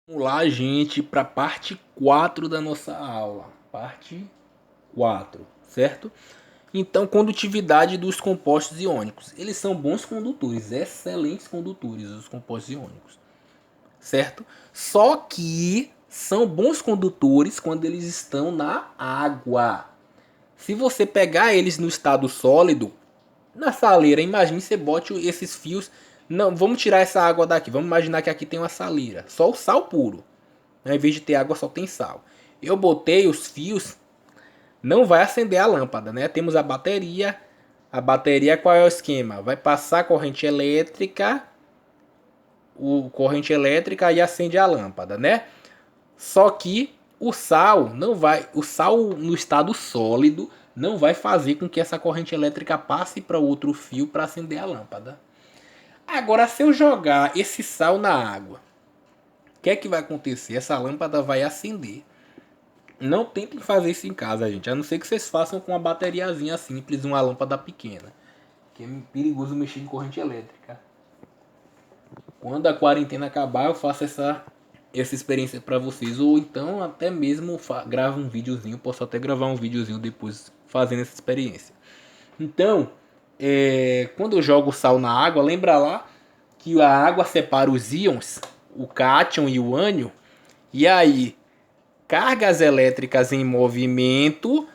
Vamos lá, gente, para a parte 4 da nossa aula. Parte 4, certo? Então, condutividade dos compostos iônicos. Eles são bons condutores, excelentes condutores, os compostos iônicos, certo? Só que são bons condutores quando eles estão na água. Se você pegar eles no estado sólido, na saleira, imagine você bote esses fios. Não, vamos tirar essa água daqui. Vamos imaginar que aqui tem uma saleira, só o sal puro. Ao invés de ter água, só tem sal. Eu botei os fios, não vai acender a lâmpada, né? Temos a bateria. A bateria, qual é o esquema? Vai passar corrente elétrica, corrente elétrica e acende a lâmpada, né? Só que o sal não vai, o sal no estado sólido não vai fazer com que essa corrente elétrica passe para outro fio para acender a lâmpada. Agora, se eu jogar esse sal na água, o que é que vai acontecer? Essa lâmpada vai acender. Não tentem fazer isso em casa, gente. A não ser que vocês façam com uma bateriazinha simples, uma lâmpada pequena. Que é perigoso mexer em corrente elétrica. Quando a quarentena acabar, eu faço essa experiência para vocês. Ou então até mesmo gravo um videozinho. Posso até gravar um videozinho depois fazendo essa experiência. Então, quando eu jogo sal na água, lembra lá que a água separa os íons, o cátion e o ânion. E aí, cargas elétricas em movimento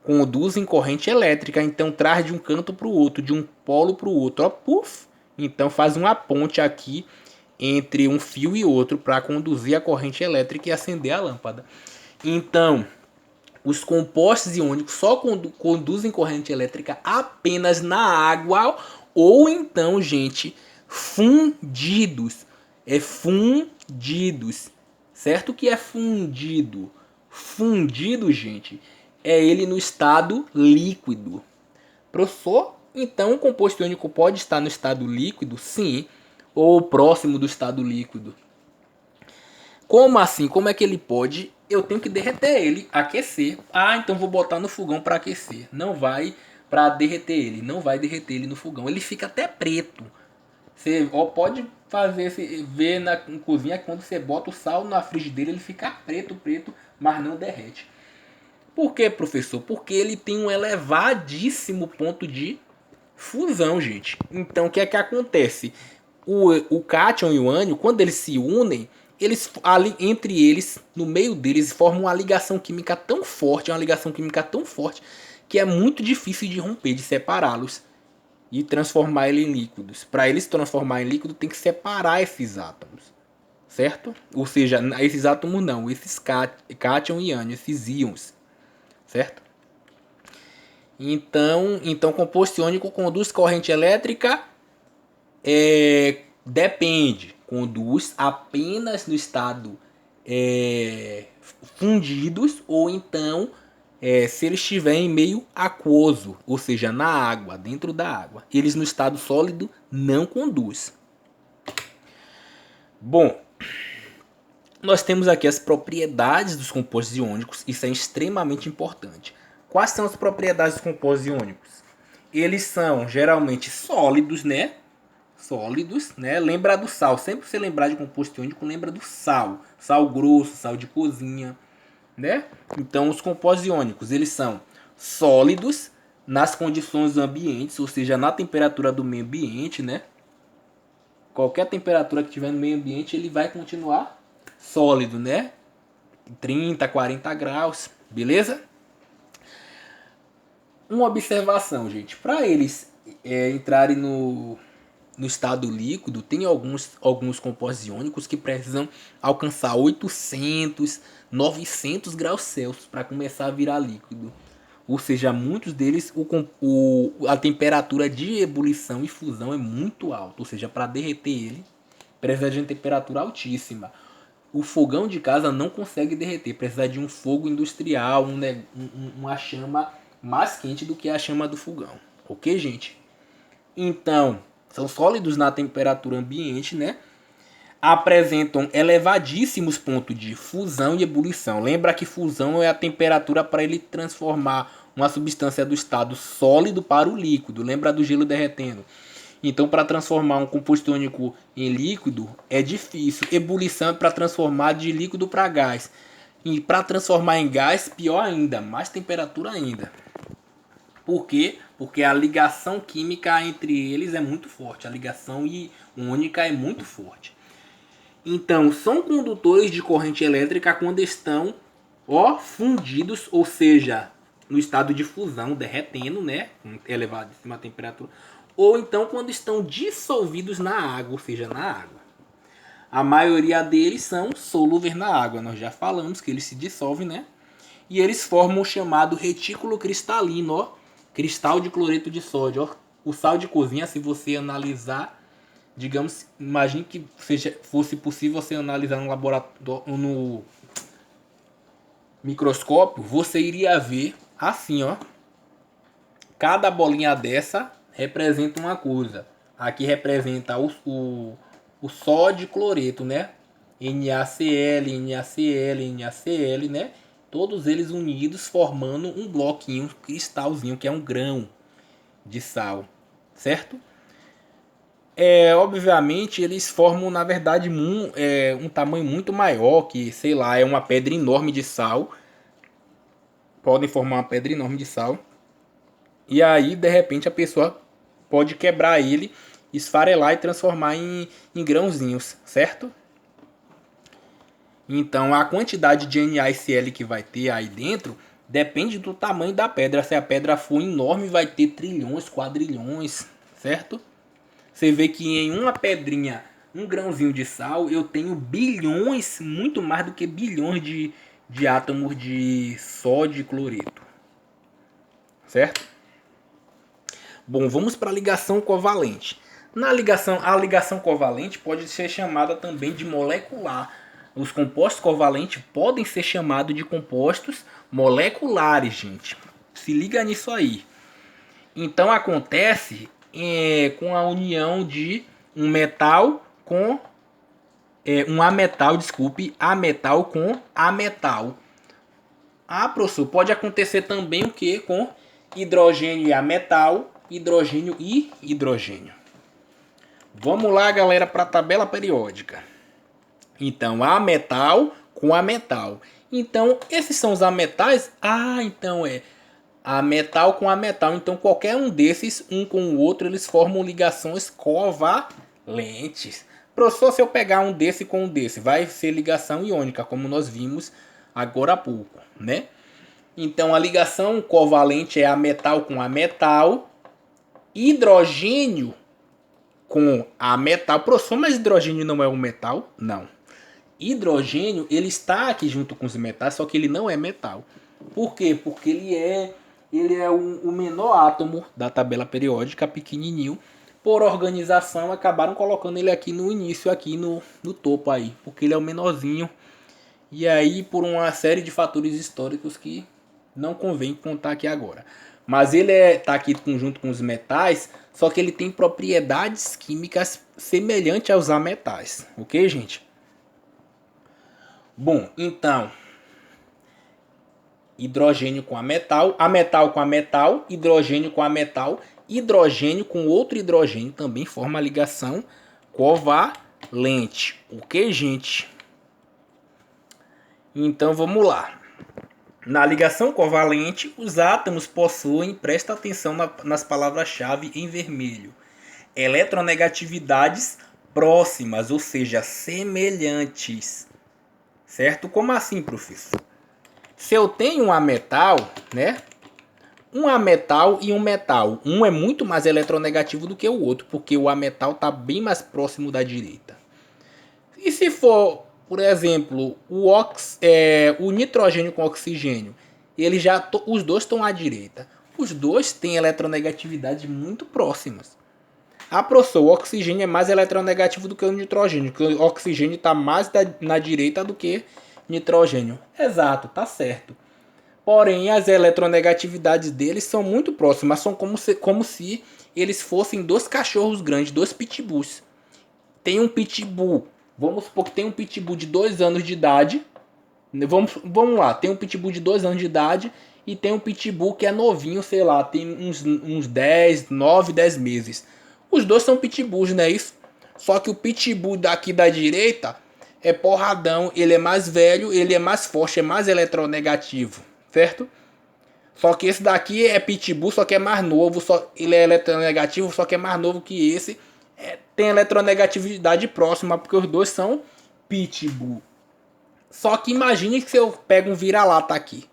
conduzem corrente elétrica, então traz de um canto para o outro, de um polo para o outro, ó, puff. Então faz uma ponte aqui entre um fio e outro para conduzir a corrente elétrica e acender a lâmpada. Então, os compostos iônicos só conduzem corrente elétrica apenas na água ou então, gente, fundidos. É fundidos. Certo que é fundido. Fundido, gente, é ele no estado líquido. Professor, então o composto iônico pode estar no estado líquido? Sim. Ou próximo do estado líquido. Como assim? Como é que ele pode? Eu tenho que derreter ele, aquecer. Ah, então vou botar no fogão para aquecer. Não vai para derreter ele. Não vai derreter ele no fogão. Ele fica até preto. Você pode fazer, ver na cozinha, quando você bota o sal na frigideira, ele fica preto, preto, mas não derrete. Por que, professor? Porque ele tem um elevadíssimo ponto de fusão, gente. Então, o que é que acontece? O cátion e o ânion, quando eles se unem, eles ali entre eles, no meio deles, formam uma ligação química tão forte, que é muito difícil de romper, de separá-los e transformar ele em líquidos. Para eles se transformar em líquido, tem que separar esses átomos, certo? Ou seja, esses átomos não, esses cátion e ânion, esses íons, certo? Então composto iônico conduz corrente elétrica, depende, conduz apenas no estado fundidos ou então se eles estiverem em meio aquoso, ou seja, na água, dentro da água. Eles no estado sólido não conduz. Bom, nós temos aqui as propriedades dos compostos iônicos, isso é extremamente importante. Quais são as propriedades dos compostos iônicos? Eles são geralmente sólidos, né? Sólidos, né? Lembra do sal. Sempre que você lembrar de composto iônico, lembra do sal. Sal grosso, sal de cozinha, né? Então, os compostos iônicos, eles são sólidos nas condições ambientes, ou seja, na temperatura do meio ambiente, né? Qualquer temperatura que tiver no meio ambiente, ele vai continuar sólido, né? 30, 40 graus, beleza? Uma observação, gente. Para eles entrarem no estado líquido, tem alguns compostos iônicos que precisam alcançar 800, 900 graus Celsius para começar a virar líquido. Ou seja, muitos deles, a temperatura de ebulição e fusão é muito alta. Ou seja, para derreter ele, precisa de uma temperatura altíssima. O fogão de casa não consegue derreter, precisa de um fogo industrial, uma chama mais quente do que a chama do fogão. Ok, gente? Então, são sólidos na temperatura ambiente, né? Apresentam elevadíssimos pontos de fusão e ebulição. Lembra que fusão é a temperatura para ele transformar uma substância do estado sólido para o líquido. Lembra do gelo derretendo. Então, para transformar um composto único em líquido é difícil. Ebulição é para transformar de líquido para gás. E para transformar em gás, pior ainda, mais temperatura ainda. Por quê? Porque a ligação química entre eles é muito forte. A ligação iônica é muito forte. Então, são condutores de corrente elétrica quando estão fundidos, ou seja, no estado de fusão, derretendo, né, com elevadíssima temperatura, ou então quando estão dissolvidos na água, ou seja, na água. A maioria deles são solúveis na água, nós já falamos que eles se dissolvem, né? E eles formam o chamado retículo cristalino, ó, cristal de cloreto de sódio. Ó. O sal de cozinha, se você analisar, digamos, imagine que fosse possível você analisar no laboratório, no microscópio, você iria ver assim, ó. Cada bolinha dessa representa uma coisa. Aqui representa o sódio cloreto, né? NaCl, NaCl, NaCl, né? Todos eles unidos formando um bloquinho, um cristalzinho, que é um grão de sal, certo? Obviamente eles formam, na verdade, um tamanho muito maior, que, sei lá, é uma pedra enorme de sal. Podem formar uma pedra enorme de sal. E aí, de repente, a pessoa pode quebrar ele, esfarelar e transformar em grãozinhos, certo? Então, a quantidade de NaCl que vai ter aí dentro depende do tamanho da pedra. Se a pedra for enorme, vai ter trilhões, quadrilhões, certo? Você vê que em uma pedrinha, um grãozinho de sal, eu tenho bilhões, muito mais do que bilhões de átomos de sódio e cloreto, certo? Bom, vamos para a ligação covalente. A ligação covalente pode ser chamada também de molecular. Os compostos covalentes podem ser chamados de compostos moleculares, gente. Se liga nisso aí. Então acontece com a união de um metal com um ametal, ametal com ametal. Professor, pode acontecer também o que? Com hidrogênio e ametal, hidrogênio e hidrogênio. Vamos lá, galera, para a tabela periódica. Então, ametal com ametal. Então, esses são os ametais. Então ametal com ametal. Então, qualquer um desses, um com o outro, eles formam ligações covalentes. Professor, se eu pegar um desse com um desse, vai ser ligação iônica, como nós vimos agora há pouco, né? Então, a ligação covalente é ametal com ametal, hidrogênio com ametal. Professor, mas hidrogênio não é um metal? Não. Hidrogênio, ele está aqui junto com os metais, só que ele não é metal. Por quê? Porque ele é o menor átomo da tabela periódica, pequenininho. Por organização, acabaram colocando ele aqui no início, aqui no topo aí, porque ele é o menorzinho. E aí, por uma série de fatores históricos que não convém contar aqui agora. Mas ele está aqui junto com os metais, só que ele tem propriedades químicas semelhantes aos ametais. Ok, gente? Bom, então, hidrogênio com ametal, ametal com ametal, hidrogênio com ametal, hidrogênio com outro hidrogênio também forma a ligação covalente. Ok, gente? Então vamos lá. Na ligação covalente, os átomos possuem, presta atenção nas palavras-chave em vermelho, eletronegatividades próximas, ou seja, semelhantes. Certo? Como assim, professor? Se eu tenho um ametal, né? Um ametal e um metal. Um é muito mais eletronegativo do que o outro, porque o ametal está bem mais próximo da direita. E se for, por exemplo, o nitrogênio com oxigênio, os dois estão à direita. Os dois têm eletronegatividades muito próximas. Professor, o oxigênio é mais eletronegativo do que o nitrogênio, porque o oxigênio está mais na direita do que nitrogênio. Exato, tá certo. Porém, as eletronegatividades deles são muito próximas, são como se eles fossem dois cachorros grandes, dois pitbulls. Tem um pitbull, vamos supor que tem um pitbull de 2 anos de idade. Vamos lá, tem um pitbull de 2 anos de idade e tem um pitbull que é novinho, sei lá, tem uns 9, 10 meses. Os dois são pitbulls, não é isso? Só que o pitbull daqui da direita é porradão, ele é mais velho, ele é mais forte, é mais eletronegativo, certo? Só que esse daqui é pitbull, só que é mais novo, ele é eletronegativo, só que é mais novo que esse. Tem eletronegatividade próxima, porque os dois são pitbull. Só que imagine que se eu pego um vira-lata aqui.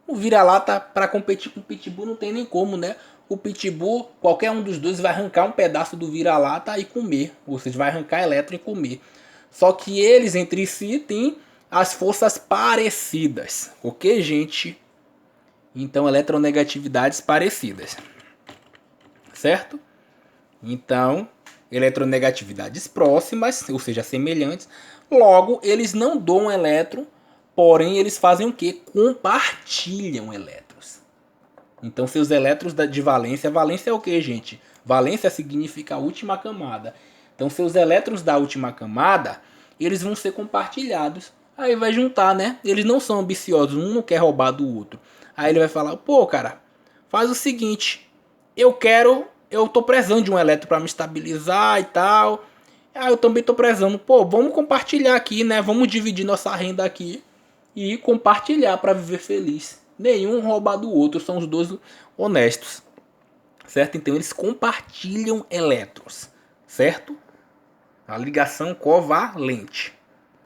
O vira-lata para competir com o pitbull não tem nem como, né? O pitbull, qualquer um dos dois vai arrancar um pedaço do vira-lata e comer. Ou seja, vai arrancar elétron e comer. Só que eles entre si têm as forças parecidas. Ok, gente? Então, eletronegatividades parecidas. Certo? Então, eletronegatividades próximas, ou seja, semelhantes. Logo, eles não doam elétron, porém eles fazem o quê? Compartilham elétrons. Então, seus elétrons de valência, valência é o que, gente? Valência significa a última camada. Então, seus elétrons da última camada, eles vão ser compartilhados. Aí vai juntar, né? Eles não são ambiciosos, um não quer roubar do outro. Aí ele vai falar, pô, cara, faz o seguinte, eu tô precisando de um elétron para me estabilizar e tal. Ah, eu também tô precisando, pô, vamos compartilhar aqui, né? Vamos dividir nossa renda aqui e compartilhar para viver feliz. Nenhum rouba do outro, são os dois honestos. Certo? Então eles compartilham elétrons, certo? A ligação covalente.